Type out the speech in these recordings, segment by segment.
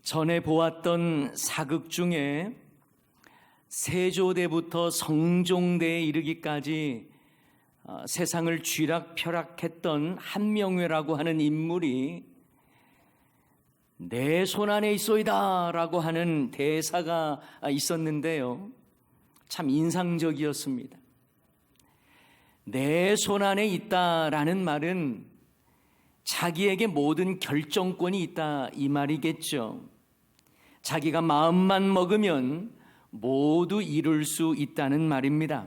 전에 보았던 사극 중에 세조대부터 성종대에 이르기까지 세상을 쥐락펴락했던 한명회라고 하는 인물이 내 손 안에 있소이다 라고 하는 대사가 있었는데요, 참 인상적이었습니다. 내 손 안에 있다라는 말은 자기에게 모든 결정권이 있다 이 말이겠죠. 자기가 마음만 먹으면 모두 이룰 수 있다는 말입니다.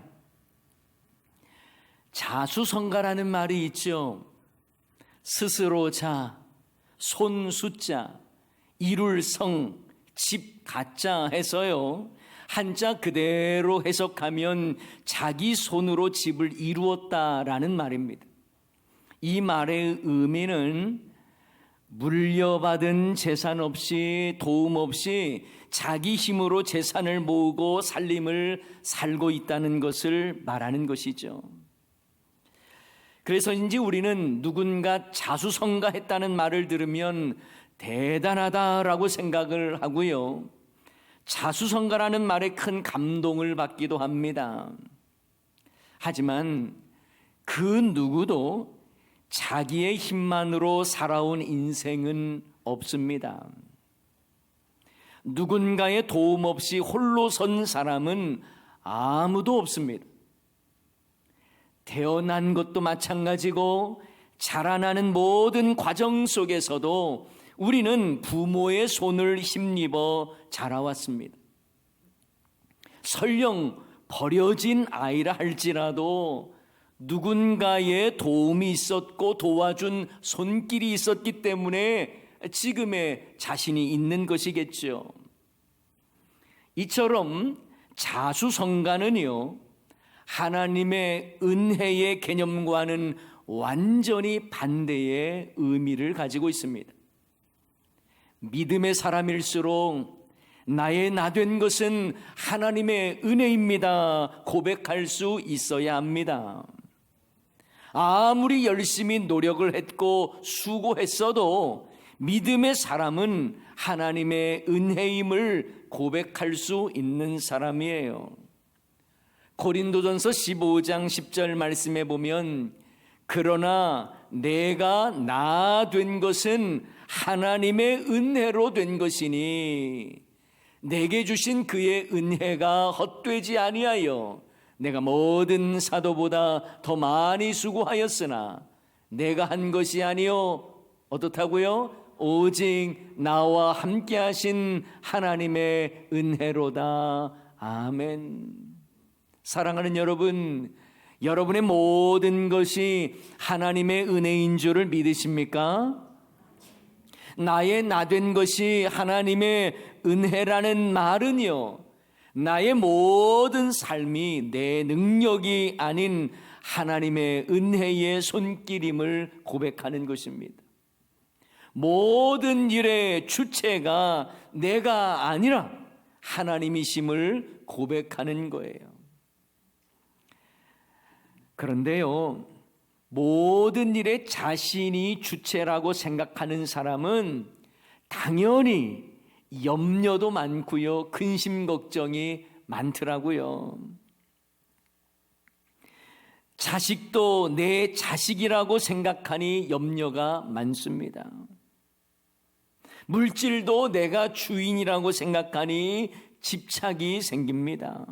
자수성가라는 말이 있죠. 스스로 자, 손 숫자, 이룰 성, 집 가짜 해서요, 한자 그대로 해석하면 자기 손으로 집을 이루었다라는 말입니다. 이 말의 의미는 물려받은 재산 없이, 도움 없이 자기 힘으로 재산을 모으고 살림을 살고 있다는 것을 말하는 것이죠. 그래서인지 우리는 누군가 자수성가했다는 말을 들으면 대단하다라고 생각을 하고요, 자수성가라는 말에 큰 감동을 받기도 합니다. 하지만 그 누구도 자기의 힘만으로 살아온 인생은 없습니다. 누군가의 도움 없이 홀로 선 사람은 아무도 없습니다. 태어난 것도 마찬가지고 자라나는 모든 과정 속에서도 우리는 부모의 손을 힘입어 자라왔습니다. 설령 버려진 아이라 할지라도 누군가의 도움이 있었고 도와준 손길이 있었기 때문에 지금의 자신이 있는 것이겠죠. 이처럼 자수성가는요, 하나님의 은혜의 개념과는 완전히 반대의 의미를 가지고 있습니다. 믿음의 사람일수록 나의 나 된 것은 하나님의 은혜입니다 고백할 수 있어야 합니다. 아무리 열심히 노력을 했고 수고했어도 믿음의 사람은 하나님의 은혜임을 고백할 수 있는 사람이에요. 고린도전서 15장 10절 말씀에 보면, 그러나 내가 나 된 것은 하나님의 은혜로 된 것이니 내게 주신 그의 은혜가 헛되지 아니하여 내가 모든 사도보다 더 많이 수고하였으나 내가 한 것이 아니요 어떻다고요? 오직 나와 함께 하신 하나님의 은혜로다. 아멘. 사랑하는 여러분, 여러분의 모든 것이 하나님의 은혜인 줄을 믿으십니까? 나의 나 된 것이 하나님의 은혜라는 말은요, 나의 모든 삶이 내 능력이 아닌 하나님의 은혜의 손길임을 고백하는 것입니다. 모든 일의 주체가 내가 아니라 하나님이심을 고백하는 거예요. 그런데요, 모든 일에 자신이 주체라고 생각하는 사람은 당연히 염려도 많고요, 근심 걱정이 많더라고요. 자식도 내 자식이라고 생각하니 염려가 많습니다. 물질도 내가 주인이라고 생각하니 집착이 생깁니다.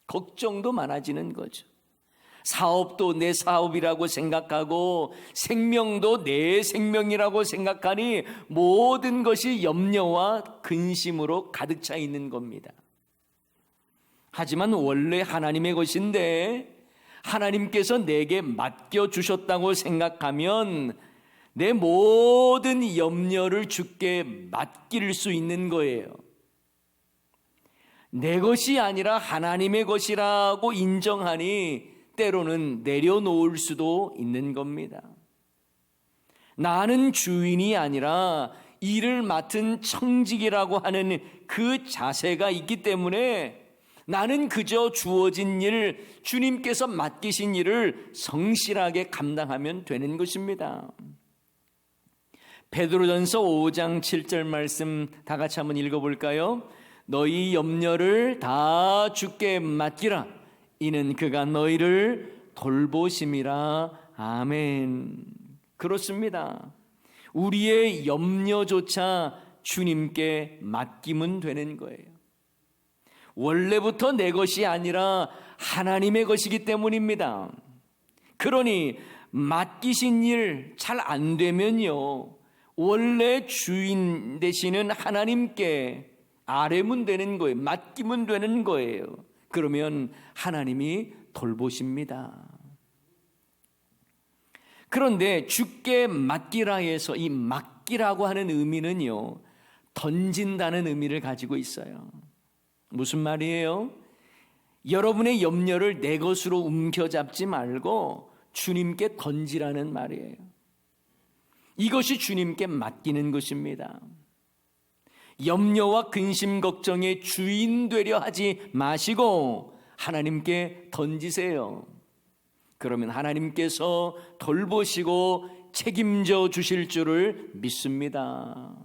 걱정도 많아지는 거죠. 사업도 내 사업이라고 생각하고 생명도 내 생명이라고 생각하니 모든 것이 염려와 근심으로 가득 차 있는 겁니다. 하지만 원래 하나님의 것인데 하나님께서 내게 맡겨주셨다고 생각하면 내 모든 염려를 주께 맡길 수 있는 거예요. 내 것이 아니라 하나님의 것이라고 인정하니 때로는 내려놓을 수도 있는 겁니다. 나는 주인이 아니라 일을 맡은 청직이라고 하는 그 자세가 있기 때문에 나는 그저 주어진 일, 주님께서 맡기신 일을 성실하게 감당하면 되는 것입니다. 베드로전서 5장 7절 말씀 다 같이 한번 읽어볼까요? 너희 염려를 다 주께 맡기라. 이는 그가 너희를 돌보심이라. 아멘. 그렇습니다. 우리의 염려조차 주님께 맡기면 되는 거예요. 원래부터 내 것이 아니라 하나님의 것이기 때문입니다. 그러니 맡기신 일 잘 안 되면요, 원래 주인 되시는 하나님께 아뢰면 되는 거예요. 맡기면 되는 거예요. 그러면 하나님이 돌보십니다. 그런데 주께 맡기라 해서 이 맡기라고 하는 의미는요, 던진다는 의미를 가지고 있어요. 무슨 말이에요? 여러분의 염려를 내 것으로 움켜잡지 말고 주님께 던지라는 말이에요. 이것이 주님께 맡기는 것입니다. 염려와 근심 걱정의 주인 되려 하지 마시고 하나님께 던지세요. 그러면 하나님께서 돌보시고 책임져 주실 줄을 믿습니다.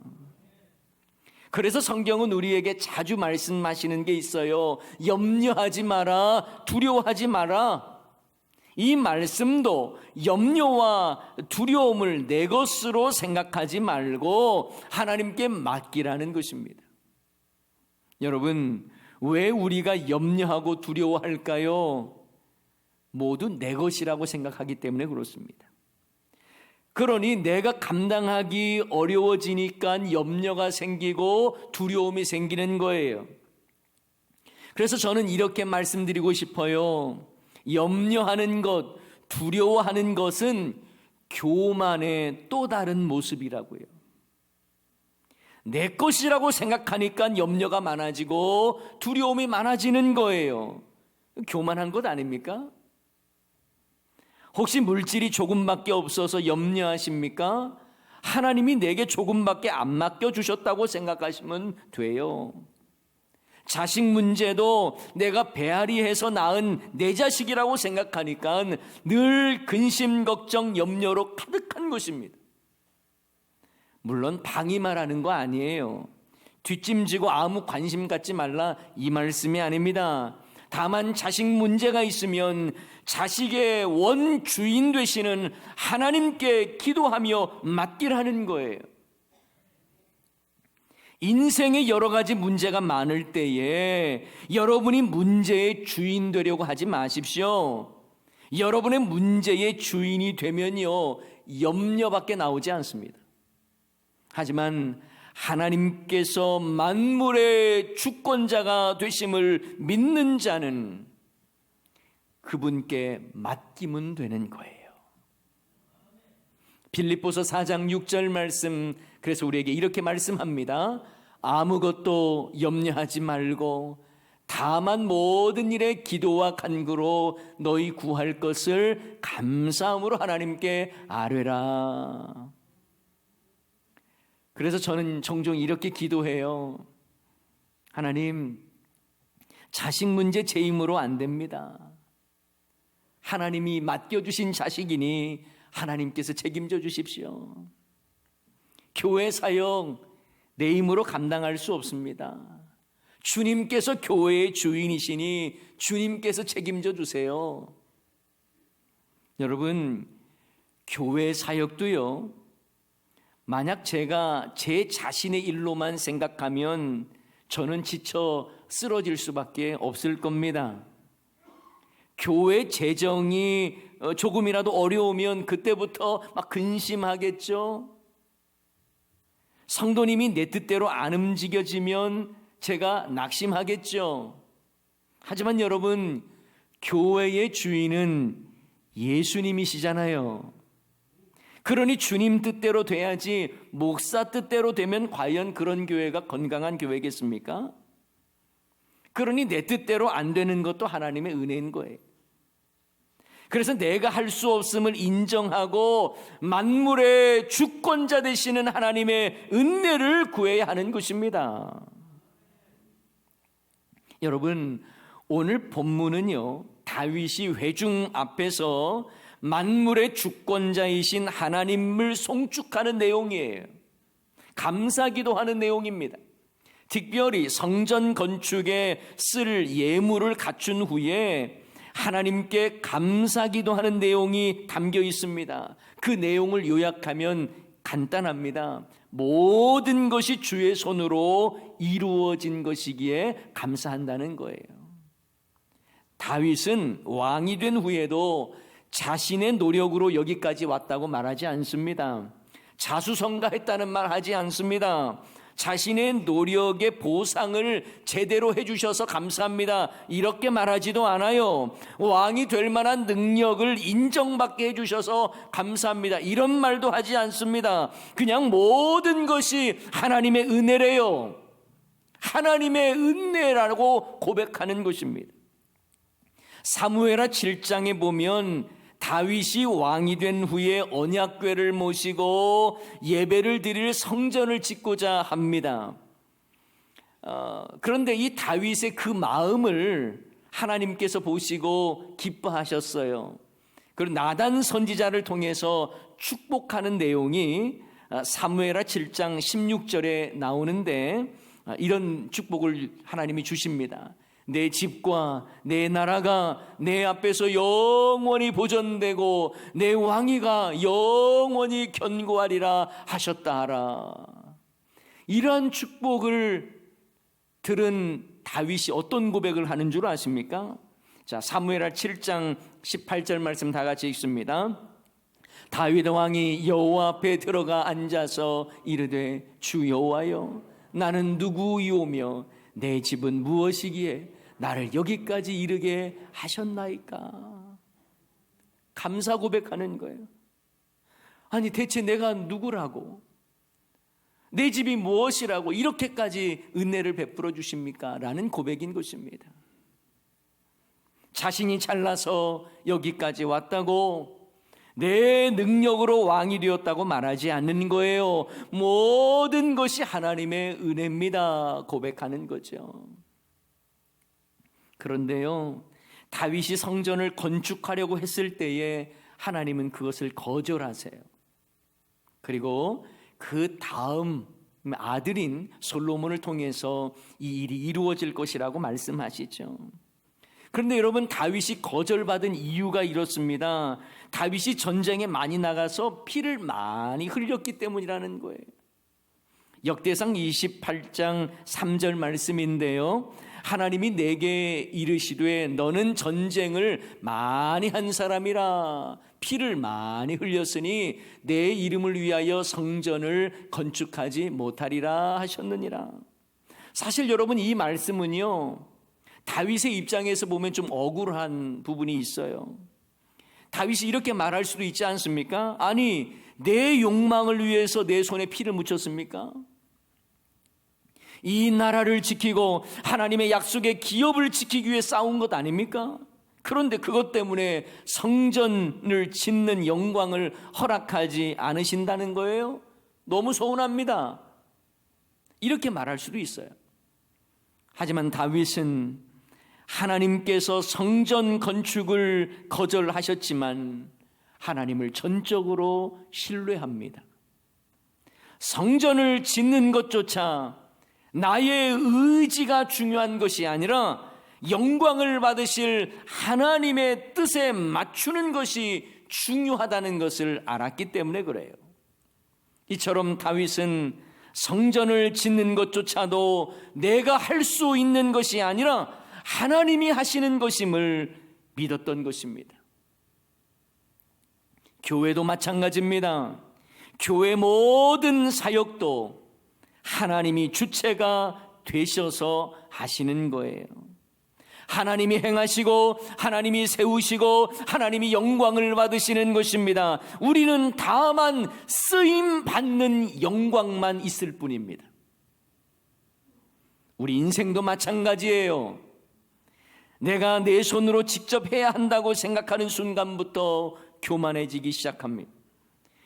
그래서 성경은 우리에게 자주 말씀하시는 게 있어요. 염려하지 마라, 두려워하지 마라. 이 말씀도 염려와 두려움을 내 것으로 생각하지 말고 하나님께 맡기라는 것입니다. 여러분, 왜 우리가 염려하고 두려워할까요? 모두 내 것이라고 생각하기 때문에 그렇습니다. 그러니 내가 감당하기 어려워지니까 염려가 생기고 두려움이 생기는 거예요. 그래서 저는 이렇게 말씀드리고 싶어요. 염려하는 것, 두려워하는 것은 교만의 또 다른 모습이라고요. 내 것이라고 생각하니까 염려가 많아지고 두려움이 많아지는 거예요. 교만한 것 아닙니까? 혹시 물질이 조금밖에 없어서 염려하십니까? 하나님이 내게 조금밖에 안 맡겨주셨다고 생각하시면 돼요. 자식 문제도 내가 배앓이해서 낳은 내 자식이라고 생각하니까 늘 근심, 걱정, 염려로 가득한 것입니다. 물론 방임하라는 거 아니에요. 뒷짐지고 아무 관심 갖지 말라 이 말씀이 아닙니다. 다만 자식 문제가 있으면 자식의 원주인 되시는 하나님께 기도하며 맡기라는 거예요. 인생에 여러 가지 문제가 많을 때에 여러분이 문제의 주인 되려고 하지 마십시오. 여러분의 문제의 주인이 되면요, 염려밖에 나오지 않습니다. 하지만 하나님께서 만물의 주권자가 되심을 믿는 자는 그분께 맡기면 되는 거예요. 빌립보서 4장 6절 말씀, 그래서 우리에게 이렇게 말씀합니다. 아무것도 염려하지 말고 다만 모든 일에 기도와 간구로 너희 구할 것을 감사함으로 하나님께 아뢰라. 그래서 저는 종종 이렇게 기도해요. 하나님, 자식 문제 제 힘으로 안 됩니다. 하나님이 맡겨주신 자식이니 하나님께서 책임져 주십시오. 교회 사역 내 힘으로 감당할 수 없습니다. 주님께서 교회의 주인이시니 주님께서 책임져 주세요. 여러분, 교회 사역도요, 만약 제가 제 자신의 일로만 생각하면 저는 지쳐 쓰러질 수밖에 없을 겁니다. 교회 재정이 조금이라도 어려우면 그때부터 막 근심하겠죠. 성도님이 내 뜻대로 안 움직여지면 제가 낙심하겠죠. 하지만 여러분, 교회의 주인은 예수님이시잖아요. 그러니 주님 뜻대로 돼야지 목사 뜻대로 되면 과연 그런 교회가 건강한 교회겠습니까? 그러니 내 뜻대로 안 되는 것도 하나님의 은혜인 거예요. 그래서 내가 할 수 없음을 인정하고 만물의 주권자 되시는 하나님의 은혜를 구해야 하는 것입니다. 여러분, 오늘 본문은요, 다윗이 회중 앞에서 만물의 주권자이신 하나님을 송축하는 내용이에요. 감사기도 하는 내용입니다. 특별히 성전 건축에 쓸 예물을 갖춘 후에 하나님께 감사기도 하는 내용이 담겨 있습니다. 그 내용을 요약하면 간단합니다. 모든 것이 주의 손으로 이루어진 것이기에 감사한다는 거예요. 다윗은 왕이 된 후에도 자신의 노력으로 여기까지 왔다고 말하지 않습니다. 자수성가했다는 말 하지 않습니다. 자신의 노력의 보상을 제대로 해주셔서 감사합니다, 이렇게 말하지도 않아요. 왕이 될 만한 능력을 인정받게 해주셔서 감사합니다, 이런 말도 하지 않습니다. 그냥 모든 것이 하나님의 은혜래요. 하나님의 은혜라고 고백하는 것입니다. 사무엘하 7장에 보면 다윗이 왕이 된 후에 언약궤를 모시고 예배를 드릴 성전을 짓고자 합니다. 그런데 이 다윗의 그 마음을 하나님께서 보시고 기뻐하셨어요. 그리고 나단 선지자를 통해서 축복하는 내용이 사무엘하 7장 16절에 나오는데, 이런 축복을 하나님이 주십니다. 내 집과 내 나라가 내 앞에서 영원히 보존되고 내 왕위가 영원히 견고하리라 하셨다 하라. 이러한 축복을 들은 다윗이 어떤 고백을 하는 줄 아십니까? 자, 사무엘하 7장 18절 말씀 다 같이 읽습니다. 다윗 왕이 여호와 앞에 들어가 앉아서 이르되, 주 여호와여, 나는 누구이오며 내 집은 무엇이기에 나를 여기까지 이르게 하셨나이까? 감사 고백하는 거예요. 아니, 대체 내가 누구라고, 내 집이 무엇이라고 이렇게까지 은혜를 베풀어 주십니까? 라는 고백인 것입니다. 자신이 잘나서 여기까지 왔다고, 내 능력으로 왕이 되었다고 말하지 않는 거예요. 모든 것이 하나님의 은혜입니다, 고백하는 거죠. 그런데요, 다윗이 성전을 건축하려고 했을 때에 하나님은 그것을 거절하세요. 그리고 그 다음 아들인 솔로몬을 통해서 이 일이 이루어질 것이라고 말씀하시죠. 그런데 여러분, 다윗이 거절받은 이유가 이렇습니다. 다윗이 전쟁에 많이 나가서 피를 많이 흘렸기 때문이라는 거예요. 역대상 28장 3절 말씀인데요, 하나님이 내게 이르시되 너는 전쟁을 많이 한 사람이라 피를 많이 흘렸으니 내 이름을 위하여 성전을 건축하지 못하리라 하셨느니라. 사실 여러분, 이 말씀은요, 다윗의 입장에서 보면 좀 억울한 부분이 있어요. 다윗이 이렇게 말할 수도 있지 않습니까? 아니, 내 욕망을 위해서 내 손에 피를 묻혔습니까? 이 나라를 지키고 하나님의 약속의 기업을 지키기 위해 싸운 것 아닙니까? 그런데 그것 때문에 성전을 짓는 영광을 허락하지 않으신다는 거예요? 너무 서운합니다. 이렇게 말할 수도 있어요. 하지만 다윗은 하나님께서 성전 건축을 거절하셨지만 하나님을 전적으로 신뢰합니다. 성전을 짓는 것조차 나의 의지가 중요한 것이 아니라 영광을 받으실 하나님의 뜻에 맞추는 것이 중요하다는 것을 알았기 때문에 그래요. 이처럼 다윗은 성전을 짓는 것조차도 내가 할 수 있는 것이 아니라 하나님이 하시는 것임을 믿었던 것입니다. 교회도 마찬가지입니다. 교회 모든 사역도 하나님이 주체가 되셔서 하시는 거예요. 하나님이 행하시고 하나님이 세우시고 하나님이 영광을 받으시는 것입니다. 우리는 다만 쓰임 받는 영광만 있을 뿐입니다. 우리 인생도 마찬가지예요. 내가 내 손으로 직접 해야 한다고 생각하는 순간부터 교만해지기 시작합니다.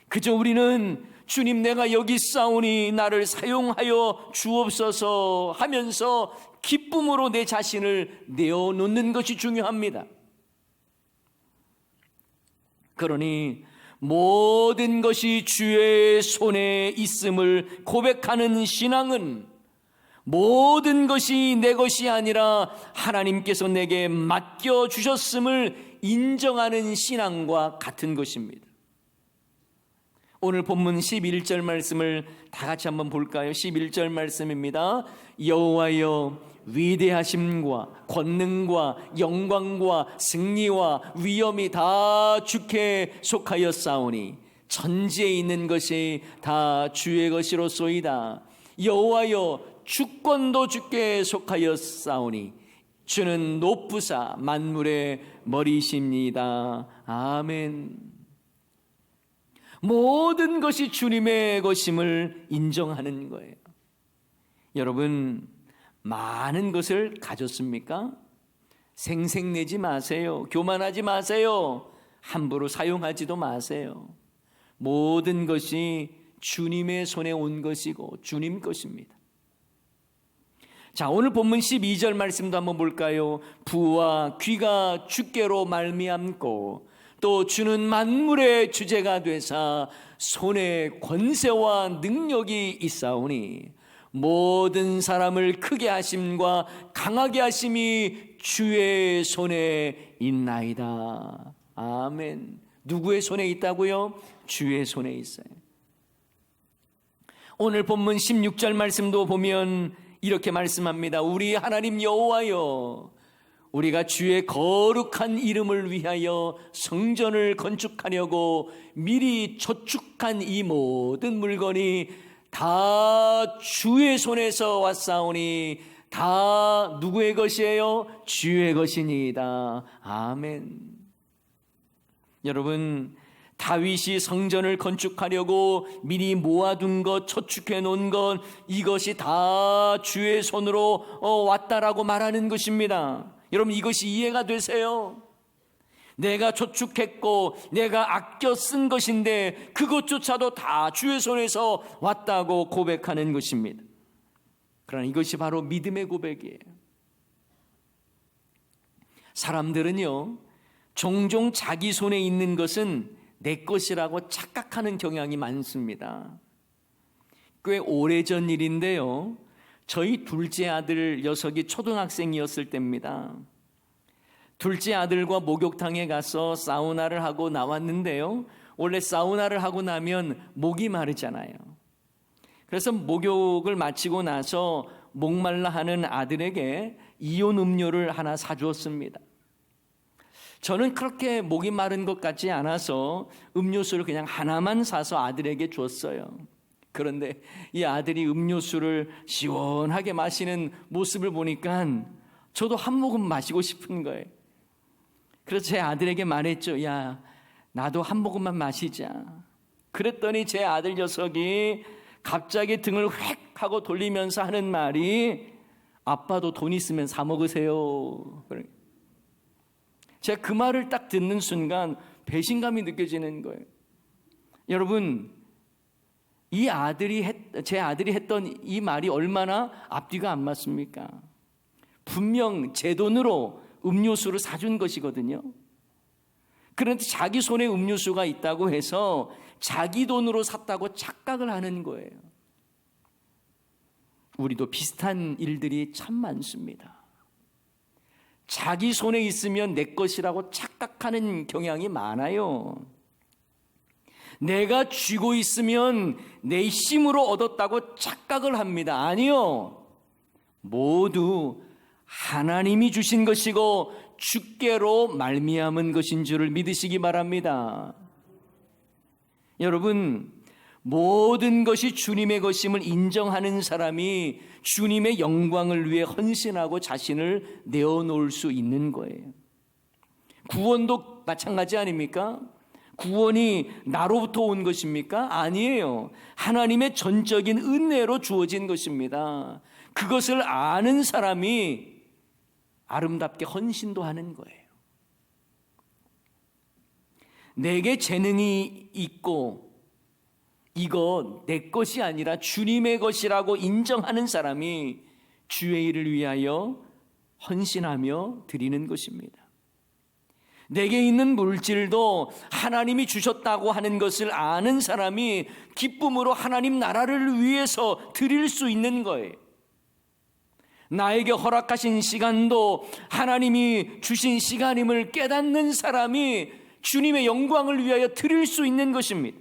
그저 우리는 주님, 내가 여기 있사오니 나를 사용하여 주옵소서 하면서 기쁨으로 내 자신을 내어놓는 것이 중요합니다. 그러니 모든 것이 주의 손에 있음을 고백하는 신앙은 모든 것이 내 것이 아니라 하나님께서 내게 맡겨주셨음을 인정하는 신앙과 같은 것입니다. 오늘 본문 11절 말씀을 다 같이 한번 볼까요? 11절 말씀입니다. 여호와여, 위대하심과 권능과 영광과 승리와 위엄이 다 주께 속하였사오니 천지에 있는 것이 다 주의 것이로소이다. 여호와여, 주권도 주께 속하였사오니 주는 높으사 만물의 머리십니다. 아멘. 모든 것이 주님의 것임을 인정하는 거예요. 여러분, 많은 것을 가졌습니까? 생색내지 마세요. 교만하지 마세요. 함부로 사용하지도 마세요. 모든 것이 주님의 손에 온 것이고 주님 것입니다. 자, 오늘 본문 12절 말씀도 한번 볼까요? 부와 귀가 주께로 말미암고 또 주는 만물의 주제가 되사 손에 권세와 능력이 있사오니 모든 사람을 크게 하심과 강하게 하심이 주의 손에 있나이다. 아멘. 누구의 손에 있다고요? 주의 손에 있어요. 오늘 본문 16절 말씀도 보면 이렇게 말씀합니다. 우리 하나님 여호와여, 우리가 주의 거룩한 이름을 위하여 성전을 건축하려고 미리 저축한 이 모든 물건이 다 주의 손에서 왔사오니 다 누구의 것이에요? 주의 것이니이다. 아멘. 여러분, 다윗이 성전을 건축하려고 미리 모아둔 것, 저축해 놓은 것, 이것이 다 주의 손으로 왔다라고 말하는 것입니다. 여러분, 이것이 이해가 되세요? 내가 저축했고 내가 아껴 쓴 것인데 그것조차도 다 주의 손에서 왔다고 고백하는 것입니다. 그러나 이것이 바로 믿음의 고백이에요. 사람들은요, 종종 자기 손에 있는 것은 내 것이라고 착각하는 경향이 많습니다. 꽤 오래전 일인데요, 저희 둘째 아들 녀석이 초등학생이었을 때입니다. 둘째 아들과 목욕탕에 가서 사우나를 하고 나왔는데요, 원래 사우나를 하고 나면 목이 마르잖아요. 그래서 목욕을 마치고 나서 목말라 하는 아들에게 이온 음료를 하나 사주었습니다. 저는 그렇게 목이 마른 것 같지 않아서 음료수를 그냥 하나만 사서 아들에게 줬어요. 그런데 이 아들이 음료수를 시원하게 마시는 모습을 보니까 저도 한 모금 마시고 싶은 거예요. 그래서 제 아들에게 말했죠. 야, 나도 한 모금만 마시자. 그랬더니 제 아들 녀석이 갑자기 등을 획 하고 돌리면서 하는 말이, 아빠도 돈 있으면 사 먹으세요. 제가 그 말을 딱 듣는 순간 배신감이 느껴지는 거예요. 여러분, 제 아들이 했던 이 말이 얼마나 앞뒤가 안 맞습니까? 분명 제 돈으로 음료수를 사준 것이거든요. 그런데 자기 손에 음료수가 있다고 해서 자기 돈으로 샀다고 착각을 하는 거예요. 우리도 비슷한 일들이 참 많습니다. 자기 손에 있으면 내 것이라고 착각하는 경향이 많아요. 내가 쥐고 있으면 내 힘으로 얻었다고 착각을 합니다. 아니요, 모두 하나님이 주신 것이고 주께로 말미암은 것인 줄을 믿으시기 바랍니다. 여러분, 모든 것이 주님의 것임을 인정하는 사람이 주님의 영광을 위해 헌신하고 자신을 내어놓을 수 있는 거예요. 구원도 마찬가지 아닙니까? 구원이 나로부터 온 것입니까? 아니에요. 하나님의 전적인 은혜로 주어진 것입니다. 그것을 아는 사람이 아름답게 헌신도 하는 거예요. 내게 재능이 있고 이거 내 것이 아니라 주님의 것이라고 인정하는 사람이 주의 일을 위하여 헌신하며 드리는 것입니다. 내게 있는 물질도 하나님이 주셨다고 하는 것을 아는 사람이 기쁨으로 하나님 나라를 위해서 드릴 수 있는 거예요. 나에게 허락하신 시간도 하나님이 주신 시간임을 깨닫는 사람이 주님의 영광을 위하여 드릴 수 있는 것입니다.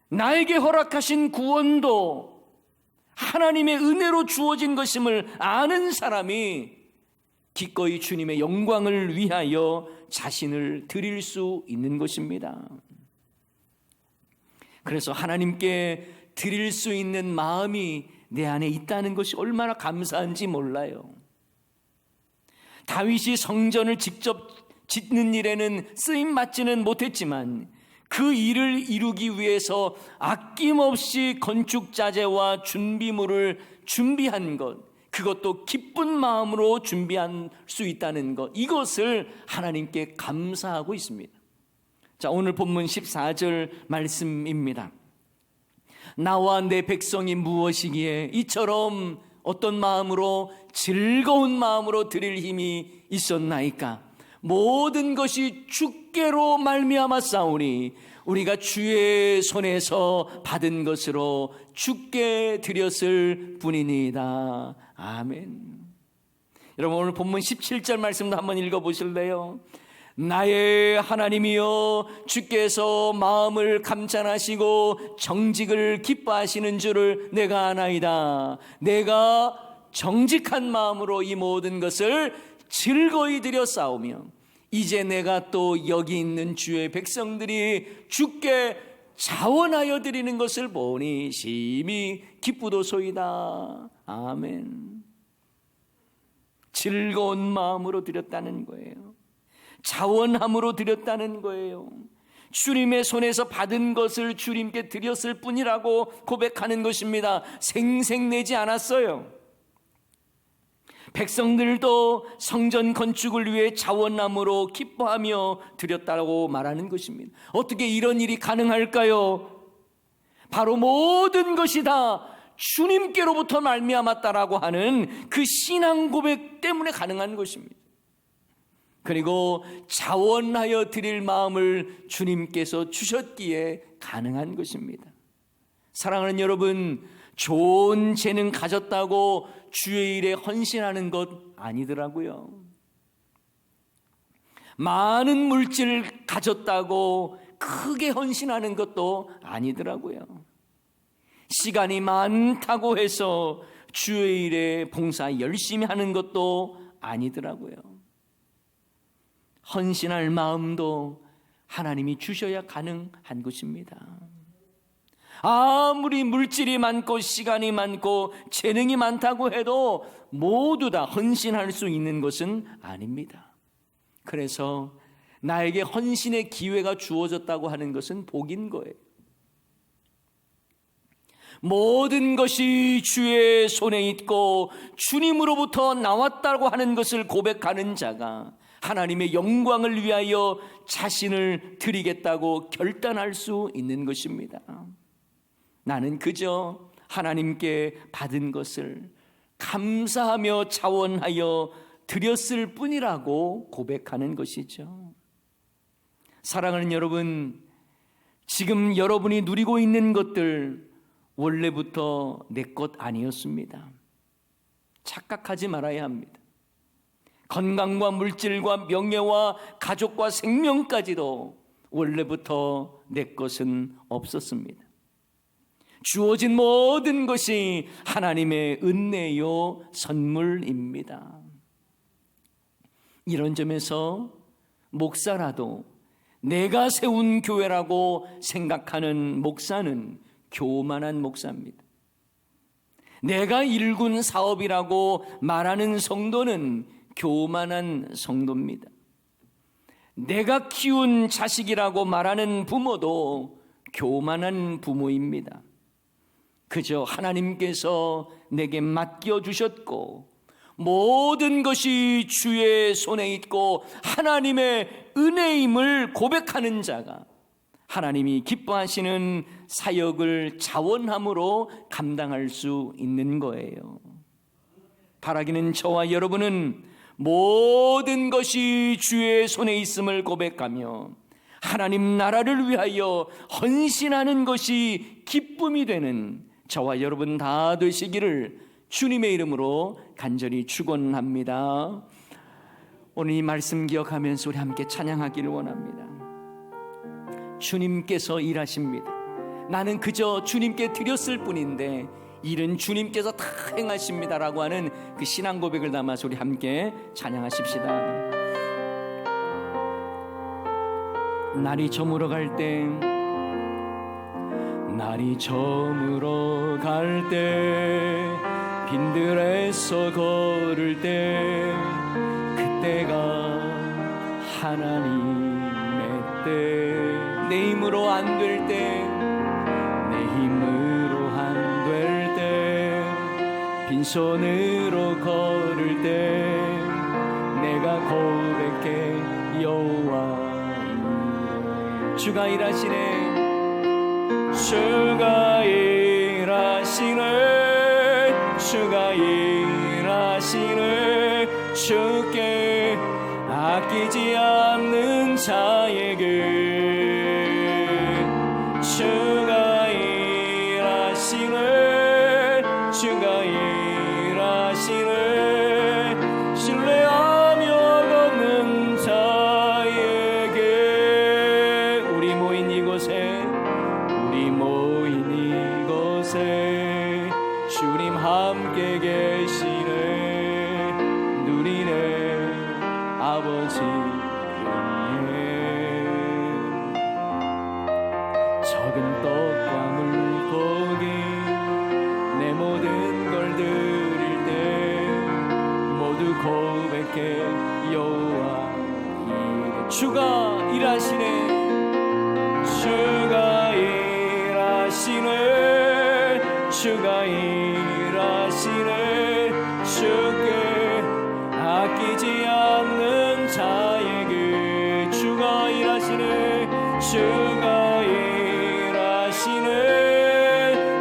나에게 허락하신 구원도 하나님의 은혜로 주어진 것임을 아는 사람이 기꺼이 주님의 영광을 위하여 자신을 드릴 수 있는 것입니다. 그래서 하나님께 드릴 수 있는 마음이 내 안에 있다는 것이 얼마나 감사한지 몰라요. 다윗이 성전을 직접 짓는 일에는 쓰임 맞지는 못했지만 그 일을 이루기 위해서 아낌없이 건축 자재와 준비물을 준비한 것, 그것도 기쁜 마음으로 준비할 수 있다는 것, 이것을 하나님께 감사하고 있습니다. 자, 오늘 본문 14절 말씀입니다. 나와 내 백성이 무엇이기에 이처럼 어떤 마음으로, 즐거운 마음으로 드릴 힘이 있었나이까? 모든 것이 주께로 말미암아 싸우니 우리가 주의 손에서 받은 것으로 주께 드렸을 뿐이니이다. 아멘. 여러분, 오늘 본문 17절 말씀도 한번 읽어보실래요? 나의 하나님이여, 주께서 마음을 감찰하시고 정직을 기뻐하시는 줄을 내가 아나이다. 내가 정직한 마음으로 이 모든 것을 즐거이 드려 싸우며 이제 내가 또 여기 있는 주의 백성들이 주께 자원하여 드리는 것을 보니 심히 기쁘도소이다. 아멘. 즐거운 마음으로 드렸다는 거예요. 자원함으로 드렸다는 거예요. 주님의 손에서 받은 것을 주님께 드렸을 뿐이라고 고백하는 것입니다. 생색내지 않았어요. 백성들도 성전 건축을 위해 자원함으로 기뻐하며 드렸다고 말하는 것입니다. 어떻게 이런 일이 가능할까요? 바로 모든 것이 다 주님께로부터 말미암았다라고 하는 그 신앙 고백 때문에 가능한 것입니다. 그리고 자원하여 드릴 마음을 주님께서 주셨기에 가능한 것입니다. 사랑하는 여러분, 좋은 재능 가졌다고 주의 일에 헌신하는 것 아니더라고요. 많은 물질을 가졌다고 크게 헌신하는 것도 아니더라고요. 시간이 많다고 해서 주의 일에 봉사 열심히 하는 것도 아니더라고요. 헌신할 마음도 하나님이 주셔야 가능한 것입니다. 아무리 물질이 많고 시간이 많고 재능이 많다고 해도 모두 다 헌신할 수 있는 것은 아닙니다. 그래서 나에게 헌신의 기회가 주어졌다고 하는 것은 복인 거예요. 모든 것이 주의 손에 있고 주님으로부터 나왔다고 하는 것을 고백하는 자가 하나님의 영광을 위하여 자신을 드리겠다고 결단할 수 있는 것입니다. 나는 그저 하나님께 받은 것을 감사하며 자원하여 드렸을 뿐이라고 고백하는 것이죠. 사랑하는 여러분, 지금 여러분이 누리고 있는 것들 원래부터 내 것 아니었습니다. 착각하지 말아야 합니다. 건강과 물질과 명예와 가족과 생명까지도 원래부터 내 것은 없었습니다. 주어진 모든 것이 하나님의 은혜요 선물입니다. 이런 점에서 목사라도 내가 세운 교회라고 생각하는 목사는 교만한 목사입니다. 내가 일군 사업이라고 말하는 성도는 교만한 성도입니다. 내가 키운 자식이라고 말하는 부모도 교만한 부모입니다. 그저 하나님께서 내게 맡겨주셨고 모든 것이 주의 손에 있고 하나님의 은혜임을 고백하는 자가 하나님이 기뻐하시는 사역을 자원함으로 감당할 수 있는 거예요. 바라기는 저와 여러분은 모든 것이 주의 손에 있음을 고백하며 하나님 나라를 위하여 헌신하는 것이 기쁨이 되는 저와 여러분 다 되시기를 주님의 이름으로 간절히 축원합니다. 오늘 이 말씀 기억하면서 우리 함께 찬양하기를 원합니다. 주님께서 일하십니다. 나는 그저 주님께 드렸을 뿐인데 일은 주님께서 다 행하십니다라고 하는 그 신앙 고백을 담아서 우리 함께 찬양하십시다. 날이 저물어 갈 때, 날이 저물어 갈 때, 빈들에서 걸을 때, 그때가 하나님의 때, 내 힘으로 안 될 때, 내 힘으로 안 될 때, 빈손으로 걸을 때, 내가 고백해 여호와 주가 일하시네. 주가 일하시네. 주가 일하시네. 주께 아끼지 않는 자에게 주가 일하시네. 주가 일하시네. 신뢰하며 걷는 자에게 우리 모인 이곳에 주님 함께 계시네. 누리네 아버지 은혜. 적은 떡과 물고기 내 모든 걸 드릴 때 모두 고백해 여호와 이래. 주가 일하시네. 주가 일하시네. 주가 일하시네. 주께 아끼지 않는 자에게 주가 일하시네. 주가 일하시네.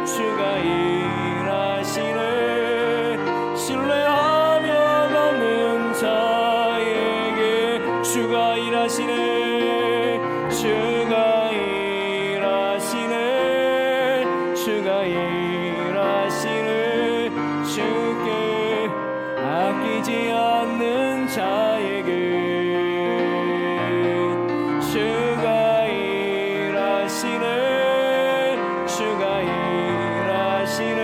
주가 일하시네. 신뢰하며 걷는 자에게 주가 일하시네. 주가 일하시네. 주가 일하시네. 주께 아끼지 않는 자에게 주가 일하시네. 주가 일하시네.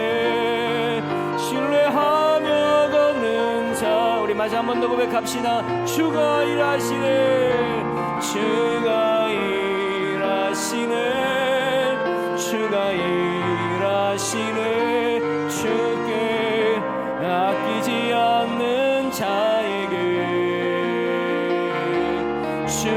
신뢰하며 걷는 자. 우리 마저 한 번 더 고백합시다. 주가 일하시네. 주가 일하시네. 주가 일하시네. 주께 아끼지 않는 자에게 주